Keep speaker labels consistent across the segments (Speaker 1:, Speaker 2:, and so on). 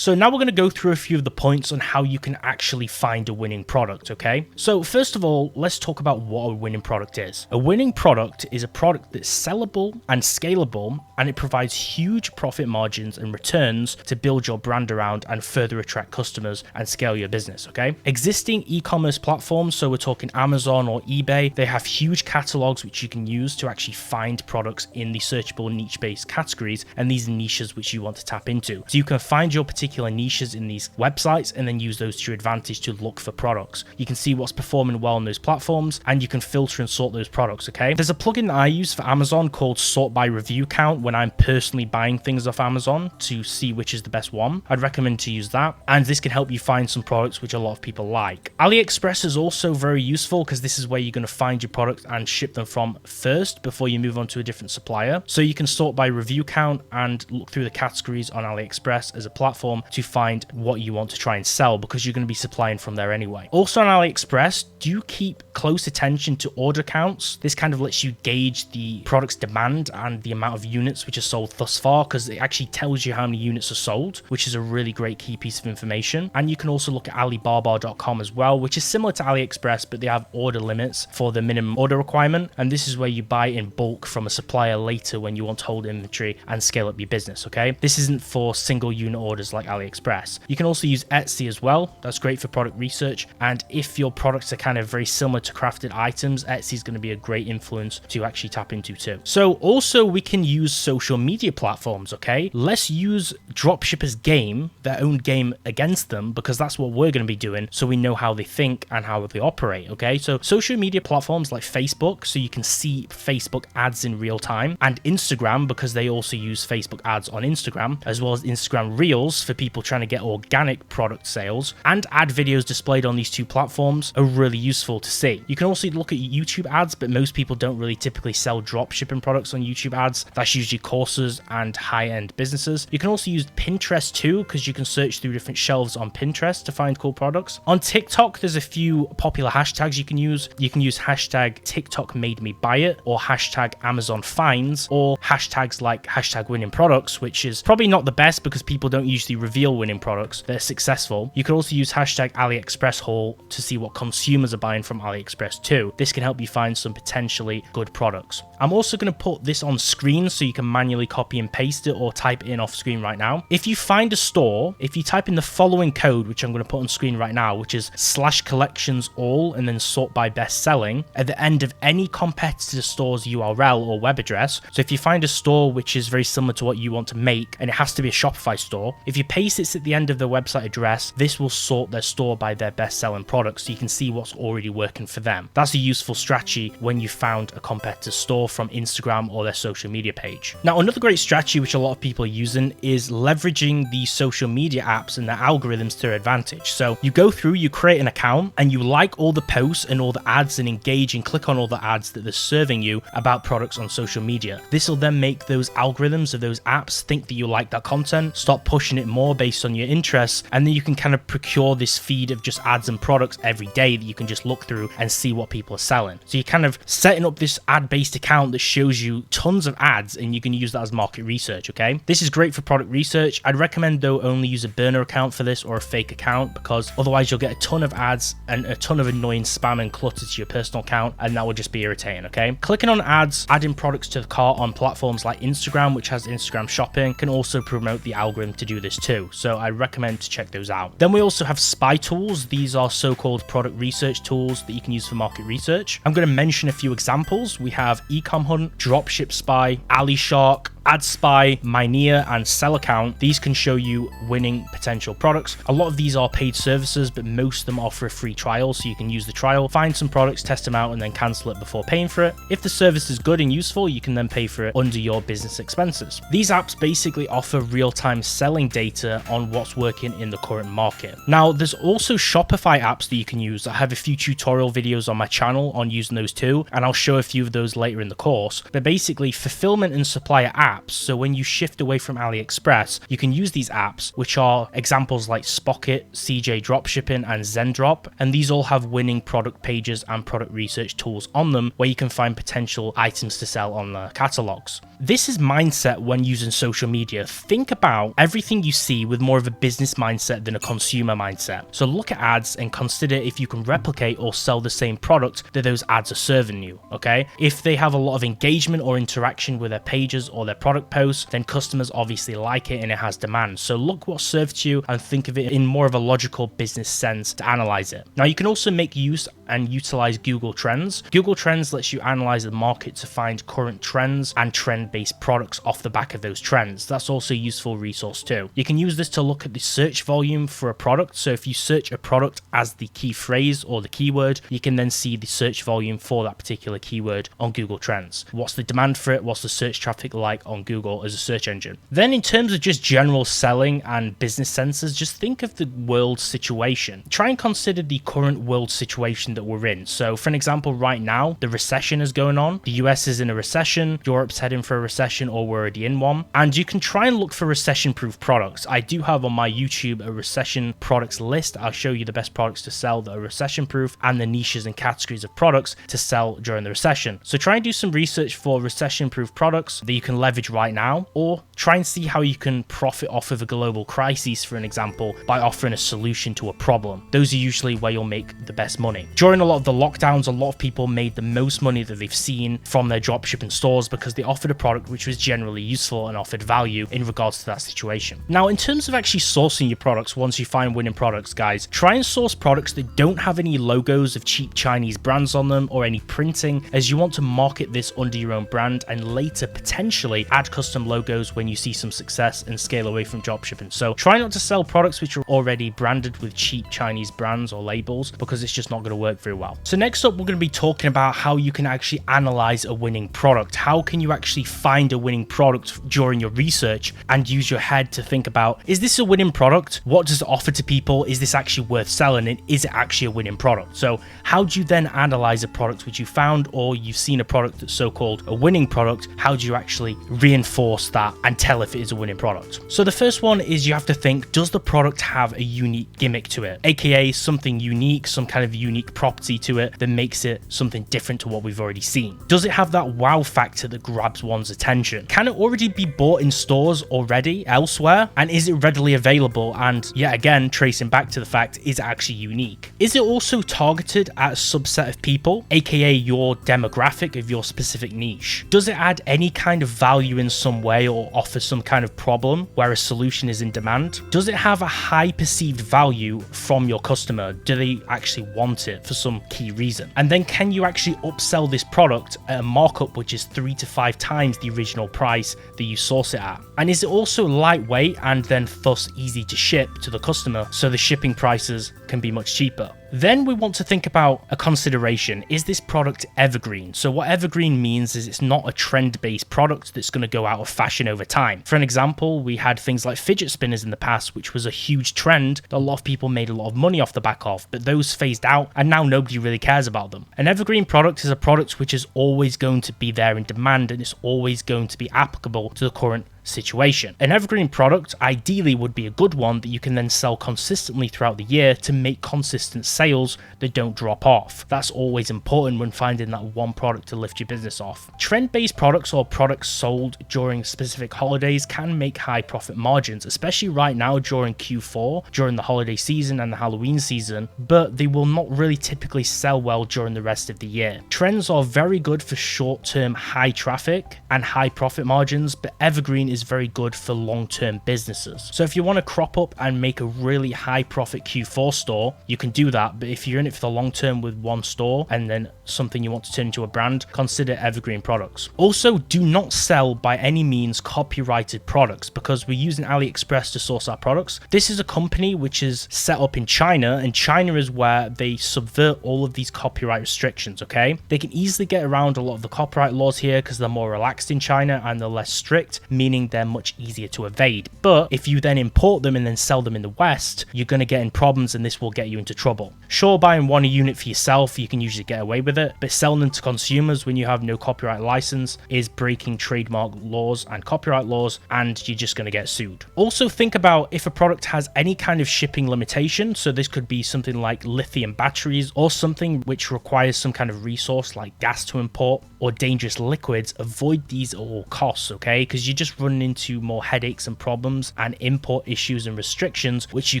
Speaker 1: So now we're going to go through a few of the points on how you can actually find a winning product, okay? So first of all, let's talk about what a winning product is. A winning product is a product that's sellable and scalable, and it provides huge profit margins and returns to build your brand around and further attract customers and scale your business, okay? Existing e-commerce platforms, so we're talking Amazon or eBay, they have huge catalogs which you can use to actually find products in the searchable niche-based categories and these niches which you want to tap into. So you can find your particular niches in these websites and then use those to your advantage to look for products. You can see what's performing well on those platforms and you can filter and sort those products, okay? There's a plugin that I use for Amazon called Sort by Review Count when I'm personally buying things off Amazon to see which is the best one. I'd recommend to use that, and this can help you find some products which a lot of people like. AliExpress is also very useful because this is where you're going to find your product and ship them from first before you move on to a different supplier. So you can sort by review count and look through the categories on AliExpress as a platform to find what you want to try and sell because you're going to be supplying from there anyway. Also on AliExpress, do keep close attention to order counts. This kind of lets you gauge the product's demand and the amount of units which are sold thus far because it actually tells you how many units are sold, which is a really great key piece of information. And you can also look at Alibaba.com as well, which is similar to AliExpress, but they have order limits for the minimum order requirement. And this is where you buy in bulk from a supplier later when you want to hold inventory and scale up your business, okay? This isn't for single unit orders like AliExpress. You can also use Etsy as well. That's great for product research. And if your products are kind of very similar to crafted items, Etsy is going to be a great influence to actually tap into too. So also we can use social media platforms, okay? Let's use dropshippers' game, their own game against them, because that's what we're going to be doing so we know how they think and how they operate, okay? So social media platforms like Facebook, so you can see Facebook ads in real time, and Instagram because they also use Facebook ads on Instagram, as well as Instagram Reels for people trying to get organic product sales, and ad videos displayed on these two platforms are really useful to see. You can also look at YouTube ads, but most people don't really typically sell dropshipping products on YouTube ads. That's usually courses and high-end businesses. You can also use Pinterest too, because you can search through different shelves on Pinterest to find cool products. On TikTok, there's a few popular hashtags you can use. You can use hashtag TikTok made me buy it, or hashtag Amazon finds, or hashtags like hashtag winning products, which is probably not the best because people don't usually reveal winning products that are successful. You can also use hashtag AliExpress haul to see what consumers are buying from AliExpress too. This can help you find some potentially good products. I'm also going to put this on screen so you can manually copy and paste it or type it in off screen right now. If you find a store, if you type in the following code, which I'm going to put on screen right now, which is /collections all and then sort by best selling at the end of any competitor store's URL or web address. So if you find a store which is very similar to what you want to make and it has to be a Shopify store, if you paste it at the end of the website address, this will sort their store by their best selling products so you can see what's already working for them. That's a useful strategy when you found a competitor store from Instagram or their social media page. Now, another great strategy which a lot of people are using is leveraging the social media apps and their algorithms to their advantage. So you go through, you create an account, and you like all the posts and all the ads and engage and click on all the ads that they're serving you about products on social media. This will then make those algorithms of those apps think that you like that content, start pushing it more based on your interests, and then you can kind of procure this feed of just ads and products every day that you can just look through and see what people are selling. So you're kind of setting up this ad-based account that shows you tons of ads, and you can use that as market research, okay? This is great for product research. I'd recommend though only use a burner account for this or a fake account, because otherwise you'll get a ton of ads and a ton of annoying spam and clutter to your personal account, and that will just be irritating, okay? Clicking on ads, adding products to the cart on platforms like Instagram, which has Instagram shopping, can also promote the algorithm to do this too. So I recommend to check those out. Then we also have spy tools. These are so-called product research tools that you can use for market research. I'm going to mention a few examples. We have ECOM Hunt, Dropship Spy, AliShark, AdSpy, Mynea, and Sell Account. These can show you winning potential products. A lot of these are paid services, but most of them offer a free trial, so you can use the trial, find some products, test them out, and then cancel it before paying for it. If the service is good and useful, you can then pay for it under your business expenses. These apps basically offer real-time selling data on what's working in the current market. Now, there's also Shopify apps that you can use. I have a few tutorial videos on my channel on using those too, and I'll show a few of those later in the course. But basically, fulfillment and supplier apps apps. So when you shift away from AliExpress, you can use these apps, which are examples like Spocket, CJ Dropshipping, and Zendrop, and these all have winning product pages and product research tools on them where you can find potential items to sell on their catalogs. This is mindset when using social media. Think about everything you see with more of a business mindset than a consumer mindset. So look at ads and consider if you can replicate or sell the same product that those ads are serving you, okay? If they have a lot of engagement or interaction with their pages or their product posts, then customers obviously like it and it has demand. So look what serves you and think of it in more of a logical business sense to analyze it. Now you can also make use and utilize Google Trends. Google Trends lets you analyze the market to find current trends and trend-based products off the back of those trends. That's also a useful resource too. You can use this to look at the search volume for a product. So if you search a product as the key phrase or the keyword, you can then see the search volume for that particular keyword on Google Trends. What's the demand for it? What's the search traffic like on Google as a search engine? Then in terms of just general selling and business senses, just think of the world situation. Try and consider the current world situation that we're in. So for an example, right now, the recession is going on. The US is in a recession, Europe's heading for a recession, or we're already in one. And you can try and look for recession-proof products. I do have on my YouTube a recession products list. I'll show you the best products to sell that are recession-proof and the niches and categories of products to sell during the recession. So try and do some research for recession-proof products that you can leverage right now, or try and see how you can profit off of a global crisis, for an example, by offering a solution to a problem. Those are usually where you'll make the best money. During a lot of the lockdowns, a lot of people made the most money that they've seen from their dropshipping stores because they offered a product which was generally useful and offered value in regards to that situation. Now, in terms of actually sourcing your products, once you find winning products, guys, try and source products that don't have any logos of cheap Chinese brands on them or any printing, as you want to market this under your own brand and later potentially add custom logos when you see some success and scale away from dropshipping. So try not to sell products which are already branded with cheap Chinese brands or labels, because it's just not going to work very well. So next up, we're going to be talking about how you can actually analyze a winning product. How can you actually find a winning product during your research and use your head to think about, is this a winning product? What does it offer to people? Is this actually worth selling? And is it actually a winning product? So how do you then analyze a product which you found, or you've seen a product that's so-called a winning product? How do you actually reinforce that and tell if it is a winning product? So the first one is you have to think, does the product have a unique gimmick to it? AKA something unique, some kind of unique property to it that makes it something different to what we've already seen. Does it have that wow factor that grabs one's attention? Can it already be bought in stores already elsewhere? And is it readily available? And yet again, tracing back to the fact, is it actually unique? Is it also targeted at a subset of people, aka your demographic of your specific niche? Does it add any kind of value in some way or offer some kind of problem where a solution is in demand? Does it have a high perceived value from your customer? Do they actually want it for some key reason? And then can you actually upsell this product at a markup which is 3 to 5 times the original price that you source it at? And is it also lightweight and then thus easy to ship to the customer, so the shipping prices can be much cheaper? Then we want to think about a consideration. Is this product evergreen? So what evergreen means is it's not a trend-based product that's going to go out of fashion over time. For an example, we had things like fidget spinners in the past, which was a huge trend that a lot of people made a lot of money off the back of, but those phased out and now nobody really cares about them. An evergreen product is a product which is always going to be there in demand and it's always going to be applicable to the current situation. An evergreen product ideally would be a good one that you can then sell consistently throughout the year to make consistent sales that don't drop off. That's always important when finding that one product to lift your business off. Trend-based products or products sold during specific holidays can make high profit margins, especially right now during Q4, during the holiday season and the Halloween season, but they will not really typically sell well during the rest of the year. Trends are very good for short-term high traffic and high profit margins, but evergreen is very good for long-term businesses. So if you want to crop up and make a really high profit Q4 store, you can do that. But if you're in it for the long term with one store and then something you want to turn into a brand, consider evergreen products. Also, do not sell by any means copyrighted products, because we're using AliExpress to source our products. This is a company which is set up in China, and China is where they subvert all of these copyright restrictions, okay? They can easily get around a lot of the copyright laws here because they're more relaxed in China and they're less strict, meaning they're much easier to evade. But if you then import them and then sell them in the West, you're going to get in problems and this will get you into trouble. Sure, buying one unit for yourself, you can usually get away with it, but selling them to consumers when you have no copyright license is breaking trademark laws and copyright laws, and you're just going to get sued. Also think about if a product has any kind of shipping limitation, so this could be something like lithium batteries or something which requires some kind of resource like gas to import or dangerous liquids. Avoid these at all costs, okay? Because you just run into more headaches and problems and import issues and restrictions which you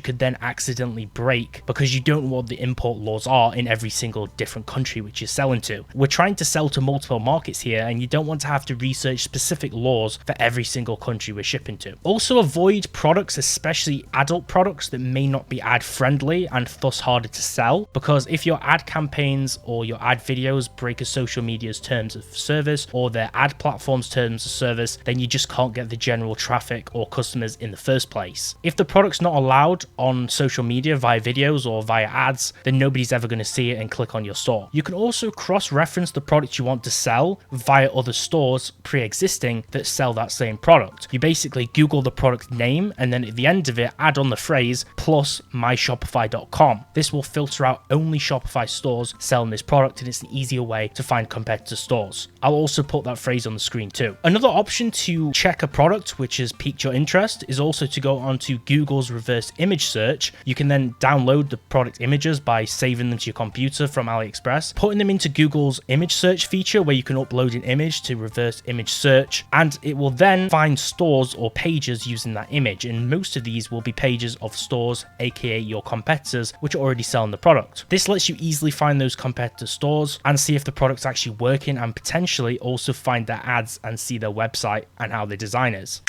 Speaker 1: could then accidentally break because you don't know what the import laws are in every single different country which you're selling to. We're trying to sell to multiple markets here, and you don't want to have to research specific laws for every single country we're shipping to. Also avoid products, especially adult products, that may not be ad friendly and thus harder to sell, because if your ad campaigns or your ad videos break a social media's terms of service or their ad platform's terms of service, then you just can't get the general traffic or customers in the first place. If the product's not allowed on social media via videos or via ads, then nobody's ever going to see it and click on your store. You can also cross-reference the product you want to sell via other stores pre-existing that sell that same product. You basically Google the product name and then at the end of it add on the phrase plus myshopify.com. This will filter out only Shopify stores selling this product, and it's an easier way to find competitor stores. I'll also put that phrase on the screen too. Another option to check a product which has piqued your interest is also to go onto Google's reverse image search. You can then download the product images by saving them to your computer from AliExpress, putting them into Google's image search feature where you can upload an image to reverse image search, and it will then find stores or pages using that image, and most of these will be pages of stores, aka your competitors, which are already selling the product. This lets you easily find those competitor stores and see if the product's actually working, and potentially also find their ads and see their website and how their design is.